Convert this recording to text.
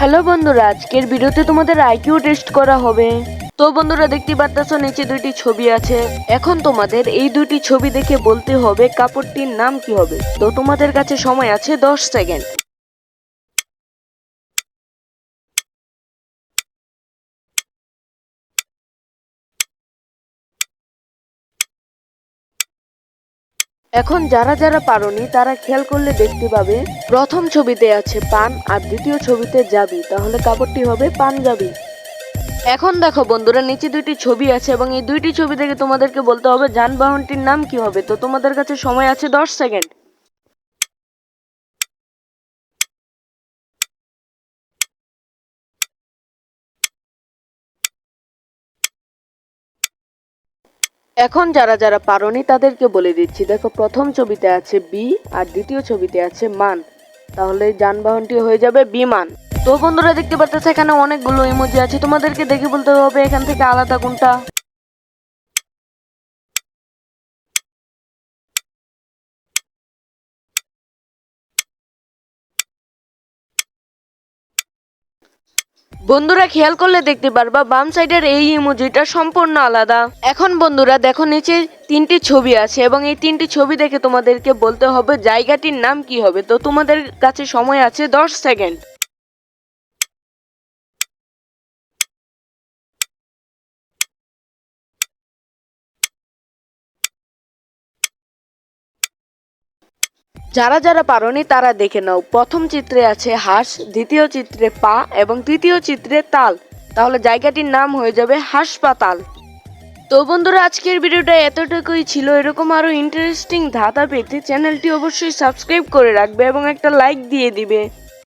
Hello বন্ধুরা, আজকের ভিডিওতে তোমাদের আইকিউ টেস্ট করা হবে। তো বন্ধুরা, দেখতে পারতেছো নিচে দুইটি ছবি আছে। এখন তোমাদের এই দুইটি ছবি দেখে বলতে হবে কাপড়টির নাম কি হবে। তো তোমাদের কাছে সময় আছে 10 সেকেন্ড। এখন যারা যারা পারোনি তারা খেয়াল করলে দেখতে পাবে প্রথম ছবিতে আছে পান আর দ্বিতীয় ছবিতে যাবি, তাহলে কাপড়টি হবে পাঞ্জাবি। এখন দেখো বন্ধুরা, নিচে দুইটি ছবি আছে এবং এই দুইটি ছবি থেকে তোমাদেরকে বলতে হবে যানবাহনটির নাম কি হবে। তো তোমাদের কাছে সময় আছে 10 সেকেন্ড। এখন যারা যারা পারোনি তাদেরকে বলে দিচ্ছি, দেখো প্রথম ছবিতে আছে বি আর দ্বিতীয় ছবিতে আছে মান, তাহলে যানবাহনটি হয়ে যাবে বিমান। তো বন্ধুরা, দেখতে পাচ্ছ এখানে অনেকগুলো ইমোজি আছে, তোমাদেরকে দেখে বলতে হবে এখান থেকে আলাদা কোনটা। বন্ধুরা খেয়াল করলে দেখতে পারবা বাম সাইডের এই ইমোজিটা সম্পূর্ণ আলাদা। এখন বন্ধুরা দেখো নিচে তিনটি ছবি আছে এবং এই তিনটি ছবি দেখে তোমাদেরকে বলতে হবে জায়গাটির নাম কি হবে। তো তোমাদের কাছে সময় আছে 10 সেকেন্ড। যারা যারা পারোনি তারা দেখে নাও, প্রথম চিত্রে আছে হাঁস, দ্বিতীয় চিত্রে পা এবং তৃতীয় চিত্রে তাল, তাহলে জায়গাটির নাম হয়ে যাবে হাসপাতাল। তো বন্ধুরা, আজকের ভিডিওটা এতটুকুই ছিল। এরকম আরো ইন্টারেস্টিং ধাঁধা পেতে চ্যানেলটি অবশ্যই সাবস্ক্রাইব করে রাখবে এবং একটা লাইক দিয়ে দিবে।